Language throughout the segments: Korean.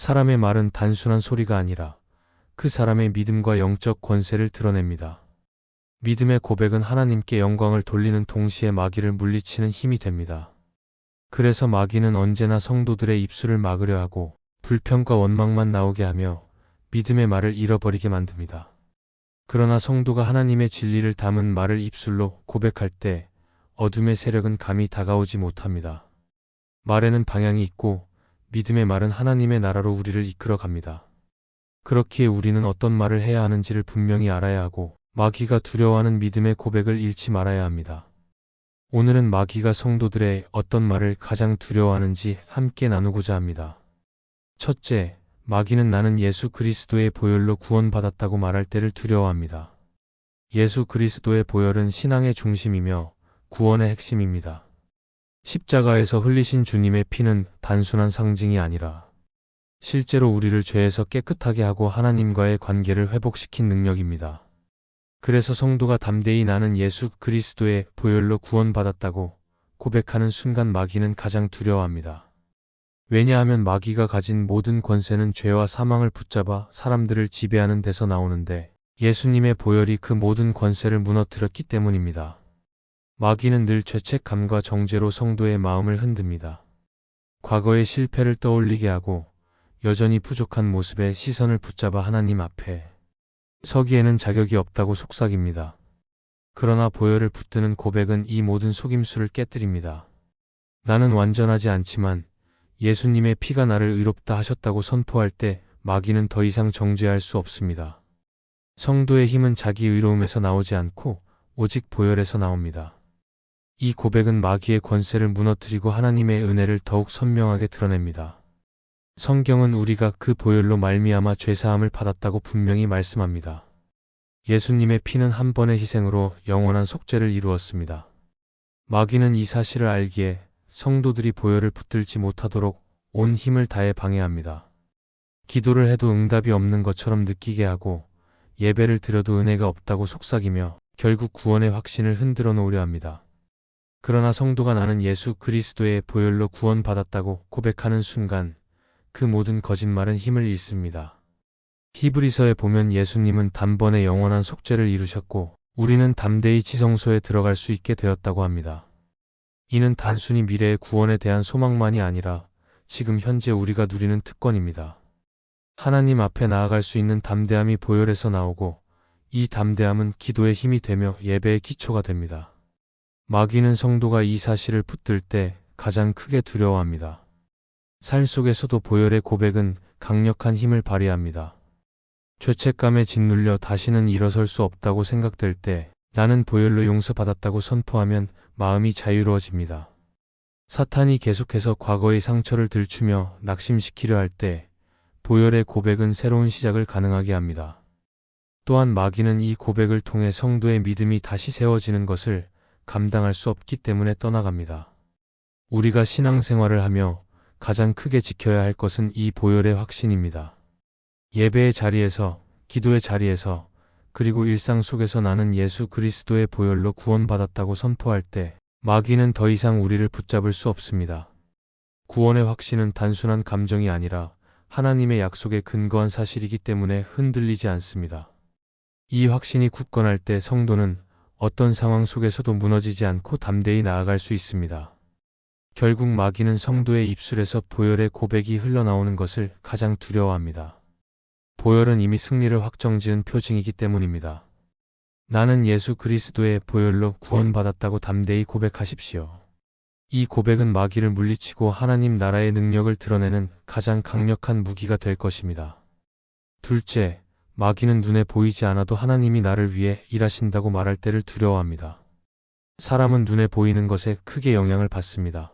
사람의 말은 단순한 소리가 아니라 그 사람의 믿음과 영적 권세를 드러냅니다. 믿음의 고백은 하나님께 영광을 돌리는 동시에 마귀를 물리치는 힘이 됩니다. 그래서 마귀는 언제나 성도들의 입술을 막으려 하고 불평과 원망만 나오게 하며 믿음의 말을 잃어버리게 만듭니다. 그러나 성도가 하나님의 진리를 담은 말을 입술로 고백할 때 어둠의 세력은 감히 다가오지 못합니다. 말에는 방향이 있고 믿음의 말은 하나님의 나라로 우리를 이끌어 갑니다. 그렇기에 우리는 어떤 말을 해야 하는지를 분명히 알아야 하고 마귀가 두려워하는 믿음의 고백을 잃지 말아야 합니다. 오늘은 마귀가 성도들의 어떤 말을 가장 두려워하는지 함께 나누고자 합니다. 첫째, 마귀는 나는 예수 그리스도의 보혈로 구원받았다고 말할 때를 두려워합니다. 예수 그리스도의 보혈은 신앙의 중심이며 구원의 핵심입니다. 십자가에서 흘리신 주님의 피는 단순한 상징이 아니라 실제로 우리를 죄에서 깨끗하게 하고 하나님과의 관계를 회복시킨 능력입니다. 그래서 성도가 담대히 나는 예수 그리스도의 보혈로 구원받았다고 고백하는 순간 마귀는 가장 두려워합니다. 왜냐하면 마귀가 가진 모든 권세는 죄와 사망을 붙잡아 사람들을 지배하는 데서 나오는데 예수님의 보혈이 그 모든 권세를 무너뜨렸기 때문입니다. 마귀는 늘 죄책감과 정죄로 성도의 마음을 흔듭니다. 과거의 실패를 떠올리게 하고 여전히 부족한 모습에 시선을 붙잡아 하나님 앞에 서기에는 자격이 없다고 속삭입니다. 그러나 보혈을 붙드는 고백은 이 모든 속임수를 깨뜨립니다. 나는 완전하지 않지만 예수님의 피가 나를 의롭다 하셨다고 선포할 때 마귀는 더 이상 정죄할 수 없습니다. 성도의 힘은 자기 의로움에서 나오지 않고 오직 보혈에서 나옵니다. 이 고백은 마귀의 권세를 무너뜨리고 하나님의 은혜를 더욱 선명하게 드러냅니다. 성경은 우리가 그 보혈로 말미암아 죄사함을 받았다고 분명히 말씀합니다. 예수님의 피는 한 번의 희생으로 영원한 속죄를 이루었습니다. 마귀는 이 사실을 알기에 성도들이 보혈을 붙들지 못하도록 온 힘을 다해 방해합니다. 기도를 해도 응답이 없는 것처럼 느끼게 하고 예배를 드려도 은혜가 없다고 속삭이며 결국 구원의 확신을 흔들어 놓으려 합니다. 그러나 성도가 나는 예수 그리스도의 보혈로 구원받았다고 고백하는 순간 그 모든 거짓말은 힘을 잃습니다. 히브리서에 보면 예수님은 단번에 영원한 속죄를 이루셨고 우리는 담대히 지성소에 들어갈 수 있게 되었다고 합니다. 이는 단순히 미래의 구원에 대한 소망만이 아니라 지금 현재 우리가 누리는 특권입니다. 하나님 앞에 나아갈 수 있는 담대함이 보혈에서 나오고 이 담대함은 기도의 힘이 되며 예배의 기초가 됩니다. 마귀는 성도가 이 사실을 붙들 때 가장 크게 두려워합니다. 삶 속에서도 보혈의 고백은 강력한 힘을 발휘합니다. 죄책감에 짓눌려 다시는 일어설 수 없다고 생각될 때 나는 보혈로 용서받았다고 선포하면 마음이 자유로워집니다. 사탄이 계속해서 과거의 상처를 들추며 낙심시키려 할 때 보혈의 고백은 새로운 시작을 가능하게 합니다. 또한 마귀는 이 고백을 통해 성도의 믿음이 다시 세워지는 것을 감당할 수 없기 때문에 떠나갑니다. 우리가 신앙생활을 하며 가장 크게 지켜야 할 것은 이 보혈의 확신입니다. 예배의 자리에서, 기도의 자리에서, 그리고 일상 속에서 나는 예수 그리스도의 보혈로 구원받았다고 선포할 때 마귀는 더 이상 우리를 붙잡을 수 없습니다. 구원의 확신은 단순한 감정이 아니라 하나님의 약속에 근거한 사실이기 때문에 흔들리지 않습니다. 이 확신이 굳건할 때 성도는 어떤 상황 속에서도 무너지지 않고 담대히 나아갈 수 있습니다. 결국 마귀는 성도의 입술에서 보혈의 고백이 흘러나오는 것을 가장 두려워합니다. 보혈은 이미 승리를 확정지은 표징이기 때문입니다. 나는 예수 그리스도의 보혈로 구원받았다고 담대히 고백하십시오. 이 고백은 마귀를 물리치고 하나님 나라의 능력을 드러내는 가장 강력한 무기가 될 것입니다. 둘째, 마귀는 눈에 보이지 않아도 하나님이 나를 위해 일하신다고 말할 때를 두려워합니다. 사람은 눈에 보이는 것에 크게 영향을 받습니다.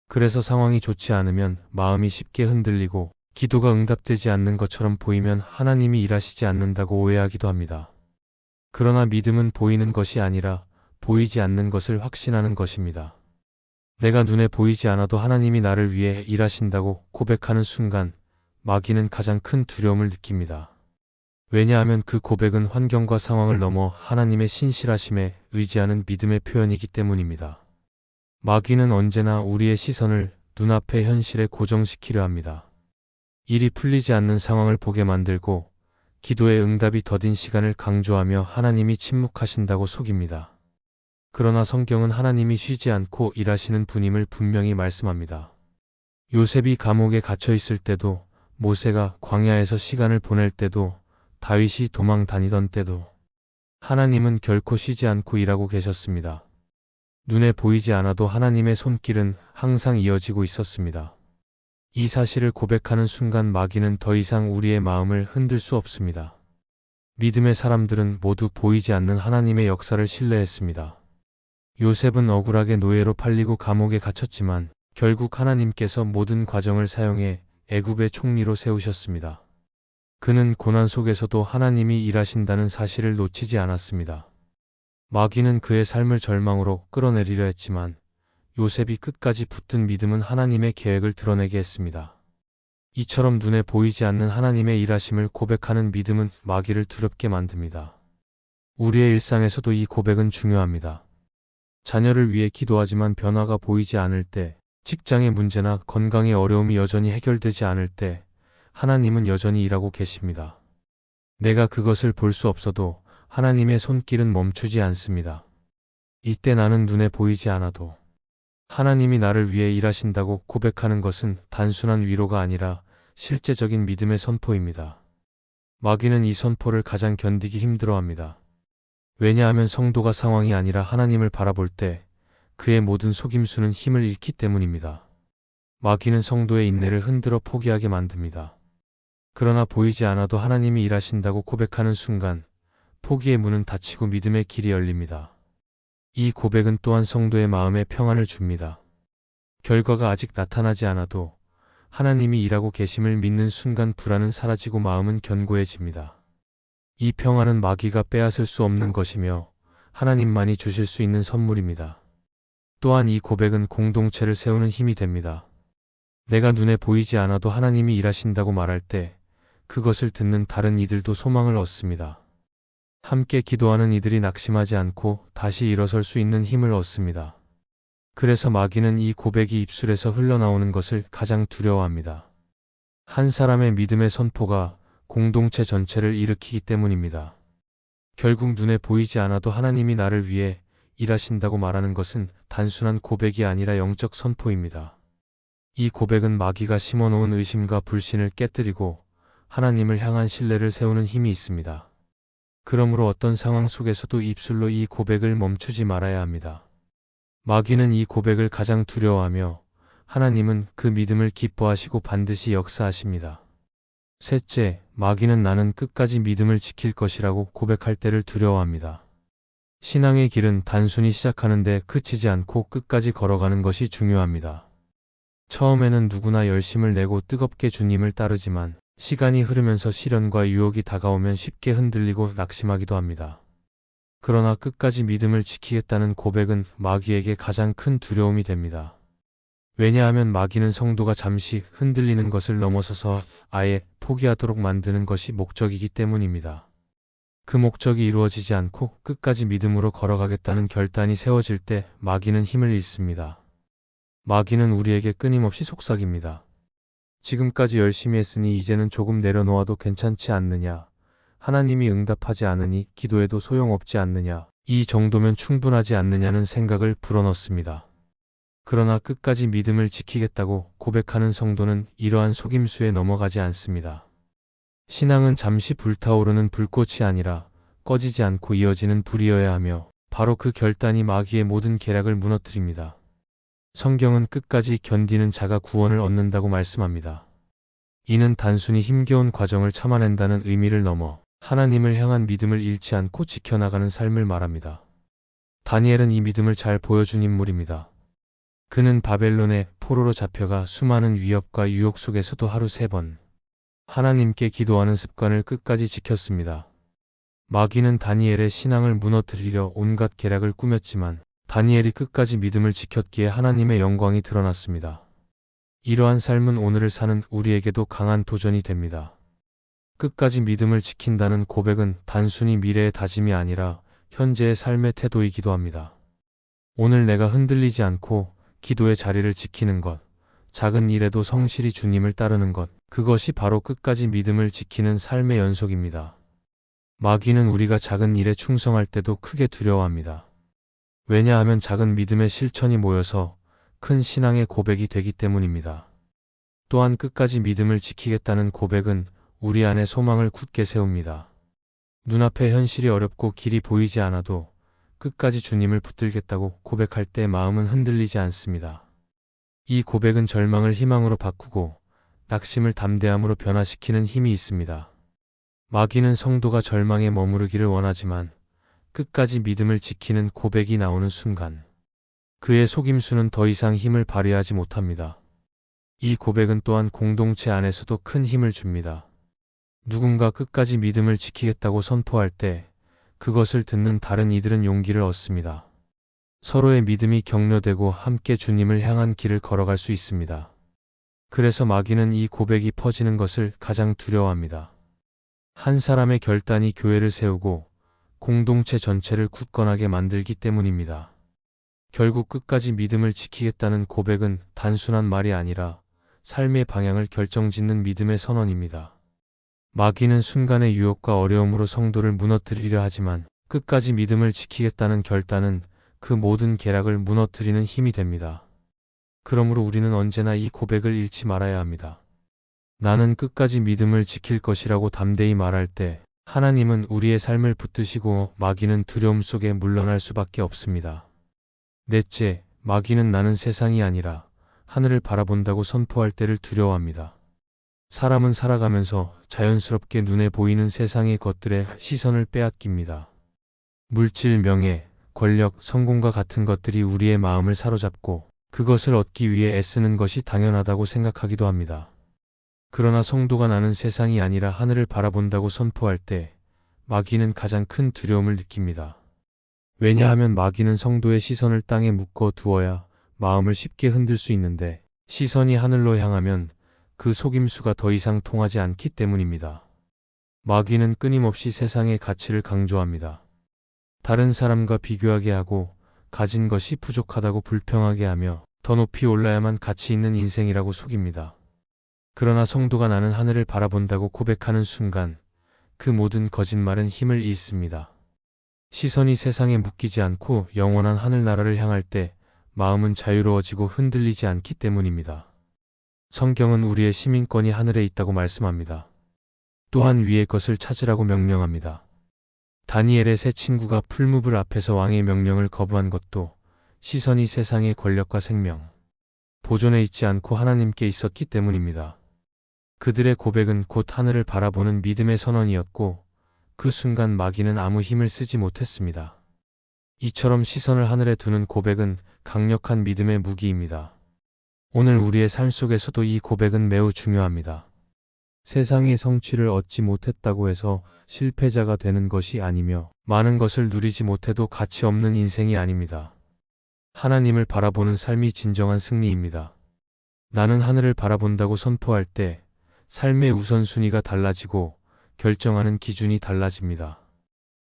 그래서 상황이 좋지 않으면 마음이 쉽게 흔들리고 기도가 응답되지 않는 것처럼 보이면 하나님이 일하시지 않는다고 오해하기도 합니다. 그러나 믿음은 보이는 것이 아니라 보이지 않는 것을 확신하는 것입니다. 내가 눈에 보이지 않아도 하나님이 나를 위해 일하신다고 고백하는 순간 마귀는 가장 큰 두려움을 느낍니다. 왜냐하면 그 고백은 환경과 상황을 넘어 하나님의 신실하심에 의지하는 믿음의 표현이기 때문입니다. 마귀는 언제나 우리의 시선을 눈앞의 현실에 고정시키려 합니다. 일이 풀리지 않는 상황을 보게 만들고 기도의 응답이 더딘 시간을 강조하며 하나님이 침묵하신다고 속입니다. 그러나 성경은 하나님이 쉬지 않고 일하시는 분임을 분명히 말씀합니다. 요셉이 감옥에 갇혀 있을 때도, 모세가 광야에서 시간을 보낼 때도, 다윗이 도망 다니던 때도 하나님은 결코 쉬지 않고 일하고 계셨습니다. 눈에 보이지 않아도 하나님의 손길은 항상 이어지고 있었습니다. 이 사실을 고백하는 순간 마귀는 더 이상 우리의 마음을 흔들 수 없습니다. 믿음의 사람들은 모두 보이지 않는 하나님의 역사를 신뢰했습니다. 요셉은 억울하게 노예로 팔리고 감옥에 갇혔지만 결국 하나님께서 모든 과정을 사용해 애굽의 총리로 세우셨습니다. 그는 고난 속에서도 하나님이 일하신다는 사실을 놓치지 않았습니다. 마귀는 그의 삶을 절망으로 끌어내리려 했지만 요셉이 끝까지 붙든 믿음은 하나님의 계획을 드러내게 했습니다. 이처럼 눈에 보이지 않는 하나님의 일하심을 고백하는 믿음은 마귀를 두렵게 만듭니다. 우리의 일상에서도 이 고백은 중요합니다. 자녀를 위해 기도하지만 변화가 보이지 않을 때, 직장의 문제나 건강의 어려움이 여전히 해결되지 않을 때, 하나님은 여전히 일하고 계십니다. 내가 그것을 볼 수 없어도 하나님의 손길은 멈추지 않습니다. 이때 나는 눈에 보이지 않아도 하나님이 나를 위해 일하신다고 고백하는 것은 단순한 위로가 아니라 실제적인 믿음의 선포입니다. 마귀는 이 선포를 가장 견디기 힘들어합니다. 왜냐하면 성도가 상황이 아니라 하나님을 바라볼 때 그의 모든 속임수는 힘을 잃기 때문입니다. 마귀는 성도의 인내를 흔들어 포기하게 만듭니다. 그러나 보이지 않아도 하나님이 일하신다고 고백하는 순간 포기의 문은 닫히고 믿음의 길이 열립니다. 이 고백은 또한 성도의 마음에 평안을 줍니다. 결과가 아직 나타나지 않아도 하나님이 일하고 계심을 믿는 순간 불안은 사라지고 마음은 견고해집니다. 이 평안은 마귀가 빼앗을 수 없는 것이며 하나님만이 주실 수 있는 선물입니다. 또한 이 고백은 공동체를 세우는 힘이 됩니다. 내가 눈에 보이지 않아도 하나님이 일하신다고 말할 때 그것을 듣는 다른 이들도 소망을 얻습니다. 함께 기도하는 이들이 낙심하지 않고 다시 일어설 수 있는 힘을 얻습니다. 그래서 마귀는 이 고백이 입술에서 흘러나오는 것을 가장 두려워합니다. 한 사람의 믿음의 선포가 공동체 전체를 일으키기 때문입니다. 결국 눈에 보이지 않아도 하나님이 나를 위해 일하신다고 말하는 것은 단순한 고백이 아니라 영적 선포입니다. 이 고백은 마귀가 심어놓은 의심과 불신을 깨뜨리고 하나님을 향한 신뢰를 세우는 힘이 있습니다. 그러므로 어떤 상황 속에서도 입술로 이 고백을 멈추지 말아야 합니다. 마귀는 이 고백을 가장 두려워하며 하나님은 그 믿음을 기뻐하시고 반드시 역사하십니다. 셋째, 마귀는 나는 끝까지 믿음을 지킬 것이라고 고백할 때를 두려워합니다. 신앙의 길은 단순히 시작하는데 그치지 않고 끝까지 걸어가는 것이 중요합니다. 처음에는 누구나 열심을 내고 뜨겁게 주님을 따르지만 시간이 흐르면서 시련과 유혹이 다가오면 쉽게 흔들리고 낙심하기도 합니다. 그러나 끝까지 믿음을 지키겠다는 고백은 마귀에게 가장 큰 두려움이 됩니다. 왜냐하면 마귀는 성도가 잠시 흔들리는 것을 넘어서서 아예 포기하도록 만드는 것이 목적이기 때문입니다. 그 목적이 이루어지지 않고 끝까지 믿음으로 걸어가겠다는 결단이 세워질 때 마귀는 힘을 잃습니다. 마귀는 우리에게 끊임없이 속삭입니다. 지금까지 열심히 했으니 이제는 조금 내려놓아도 괜찮지 않느냐? 하나님이 응답하지 않으니 기도해도 소용없지 않느냐? 이 정도면 충분하지 않느냐는 생각을 불어넣습니다. 그러나 끝까지 믿음을 지키겠다고 고백하는 성도는 이러한 속임수에 넘어가지 않습니다. 신앙은 잠시 불타오르는 불꽃이 아니라 꺼지지 않고 이어지는 불이어야 하며 바로 그 결단이 마귀의 모든 계략을 무너뜨립니다. 성경은 끝까지 견디는 자가 구원을 얻는다고 말씀합니다. 이는 단순히 힘겨운 과정을 참아낸다는 의미를 넘어 하나님을 향한 믿음을 잃지 않고 지켜나가는 삶을 말합니다. 다니엘은 이 믿음을 잘 보여준 인물입니다. 그는 바벨론의 포로로 잡혀가 수많은 위협과 유혹 속에서도 하루 3번 하나님께 기도하는 습관을 끝까지 지켰습니다. 마귀는 다니엘의 신앙을 무너뜨리려 온갖 계략을 꾸몄지만 다니엘이 끝까지 믿음을 지켰기에 하나님의 영광이 드러났습니다. 이러한 삶은 오늘을 사는 우리에게도 강한 도전이 됩니다. 끝까지 믿음을 지킨다는 고백은 단순히 미래의 다짐이 아니라 현재의 삶의 태도이기도 합니다. 오늘 내가 흔들리지 않고 기도의 자리를 지키는 것, 작은 일에도 성실히 주님을 따르는 것, 그것이 바로 끝까지 믿음을 지키는 삶의 연속입니다. 마귀는 우리가 작은 일에 충성할 때도 크게 두려워합니다. 왜냐하면 작은 믿음의 실천이 모여서 큰 신앙의 고백이 되기 때문입니다. 또한 끝까지 믿음을 지키겠다는 고백은 우리 안에 소망을 굳게 세웁니다. 눈앞에 현실이 어렵고 길이 보이지 않아도 끝까지 주님을 붙들겠다고 고백할 때 마음은 흔들리지 않습니다. 이 고백은 절망을 희망으로 바꾸고 낙심을 담대함으로 변화시키는 힘이 있습니다. 마귀는 성도가 절망에 머무르기를 원하지만 끝까지 믿음을 지키는 고백이 나오는 순간 그의 속임수는 더 이상 힘을 발휘하지 못합니다. 이 고백은 또한 공동체 안에서도 큰 힘을 줍니다. 누군가 끝까지 믿음을 지키겠다고 선포할 때 그것을 듣는 다른 이들은 용기를 얻습니다. 서로의 믿음이 격려되고 함께 주님을 향한 길을 걸어갈 수 있습니다. 그래서 마귀는 이 고백이 퍼지는 것을 가장 두려워합니다. 한 사람의 결단이 교회를 세우고 공동체 전체를 굳건하게 만들기 때문입니다. 결국 끝까지 믿음을 지키겠다는 고백은 단순한 말이 아니라 삶의 방향을 결정짓는 믿음의 선언입니다. 마귀는 순간의 유혹과 어려움으로 성도를 무너뜨리려 하지만 끝까지 믿음을 지키겠다는 결단은 그 모든 계략을 무너뜨리는 힘이 됩니다. 그러므로 우리는 언제나 이 고백을 잃지 말아야 합니다. 나는 끝까지 믿음을 지킬 것이라고 담대히 말할 때 하나님은 우리의 삶을 붙드시고 마귀는 두려움 속에 물러날 수밖에 없습니다. 넷째, 마귀는 나는 세상이 아니라 하늘을 바라본다고 선포할 때를 두려워합니다. 사람은 살아가면서 자연스럽게 눈에 보이는 세상의 것들에 시선을 빼앗깁니다. 물질, 명예, 권력, 성공과 같은 것들이 우리의 마음을 사로잡고 그것을 얻기 위해 애쓰는 것이 당연하다고 생각하기도 합니다. 그러나 성도가 나는 세상이 아니라 하늘을 바라본다고 선포할 때 마귀는 가장 큰 두려움을 느낍니다. 왜냐하면 마귀는 성도의 시선을 땅에 묶어 두어야 마음을 쉽게 흔들 수 있는데 시선이 하늘로 향하면 그 속임수가 더 이상 통하지 않기 때문입니다. 마귀는 끊임없이 세상의 가치를 강조합니다. 다른 사람과 비교하게 하고 가진 것이 부족하다고 불평하게 하며 더 높이 올라야만 가치 있는 인생이라고 속입니다. 그러나 성도가 나는 하늘을 바라본다고 고백하는 순간 그 모든 거짓말은 힘을 잃습니다. 시선이 세상에 묶이지 않고 영원한 하늘나라를 향할 때 마음은 자유로워지고 흔들리지 않기 때문입니다. 성경은 우리의 시민권이 하늘에 있다고 말씀합니다. 또한 위의 것을 찾으라고 명령합니다. 다니엘의 세 친구가 풀무불 앞에서 왕의 명령을 거부한 것도 시선이 세상의 권력과 생명, 보존에 있지 않고 하나님께 있었기 때문입니다. 그들의 고백은 곧 하늘을 바라보는 믿음의 선언이었고 그 순간 마귀는 아무 힘을 쓰지 못했습니다. 이처럼 시선을 하늘에 두는 고백은 강력한 믿음의 무기입니다. 오늘 우리의 삶 속에서도 이 고백은 매우 중요합니다. 세상의 성취를 얻지 못했다고 해서 실패자가 되는 것이 아니며 많은 것을 누리지 못해도 가치 없는 인생이 아닙니다. 하나님을 바라보는 삶이 진정한 승리입니다. 나는 하늘을 바라본다고 선포할 때 삶의 우선순위가 달라지고 결정하는 기준이 달라집니다.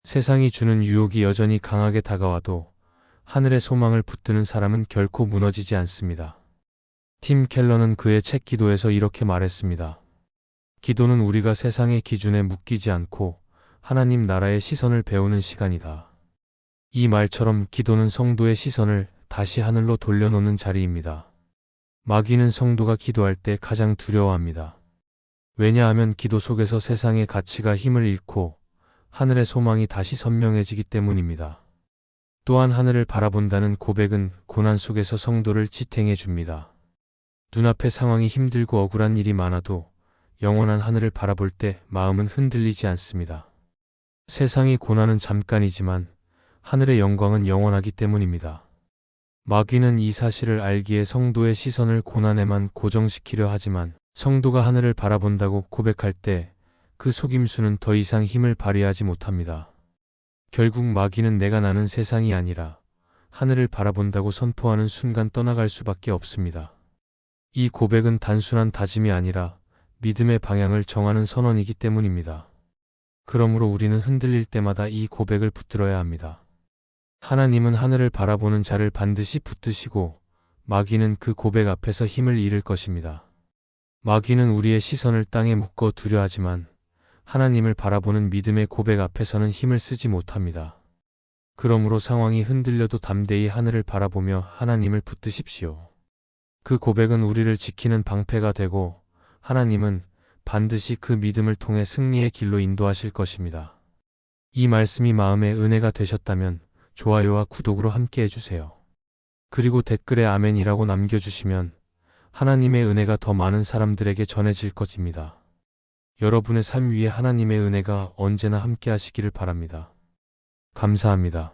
세상이 주는 유혹이 여전히 강하게 다가와도 하늘의 소망을 붙드는 사람은 결코 무너지지 않습니다. 팀 켈러는 그의 책 기도에서 이렇게 말했습니다. 기도는 우리가 세상의 기준에 묶이지 않고 하나님 나라의 시선을 배우는 시간이다. 이 말처럼 기도는 성도의 시선을 다시 하늘로 돌려놓는 자리입니다. 마귀는 성도가 기도할 때 가장 두려워합니다. 왜냐하면 기도 속에서 세상의 가치가 힘을 잃고 하늘의 소망이 다시 선명해지기 때문입니다. 또한 하늘을 바라본다는 고백은 고난 속에서 성도를 지탱해 줍니다. 눈앞의 상황이 힘들고 억울한 일이 많아도 영원한 하늘을 바라볼 때 마음은 흔들리지 않습니다. 세상의 고난은 잠깐이지만 하늘의 영광은 영원하기 때문입니다. 마귀는 이 사실을 알기에 성도의 시선을 고난에만 고정시키려 하지만 성도가 하늘을 바라본다고 고백할 때 그 속임수는 더 이상 힘을 발휘하지 못합니다. 결국 마귀는 내가 나는 세상이 아니라 하늘을 바라본다고 선포하는 순간 떠나갈 수밖에 없습니다. 이 고백은 단순한 다짐이 아니라 믿음의 방향을 정하는 선언이기 때문입니다. 그러므로 우리는 흔들릴 때마다 이 고백을 붙들어야 합니다. 하나님은 하늘을 바라보는 자를 반드시 붙드시고 마귀는 그 고백 앞에서 힘을 잃을 것입니다. 마귀는 우리의 시선을 땅에 묶어 두려 하지만 하나님을 바라보는 믿음의 고백 앞에서는 힘을 쓰지 못합니다. 그러므로 상황이 흔들려도 담대히 하늘을 바라보며 하나님을 붙드십시오. 그 고백은 우리를 지키는 방패가 되고 하나님은 반드시 그 믿음을 통해 승리의 길로 인도하실 것입니다. 이 말씀이 마음의 은혜가 되셨다면 좋아요와 구독으로 함께 해주세요. 그리고 댓글에 아멘이라고 남겨주시면 하나님의 은혜가 더 많은 사람들에게 전해질 것입니다. 여러분의 삶 위에 하나님의 은혜가 언제나 함께 하시기를 바랍니다. 감사합니다.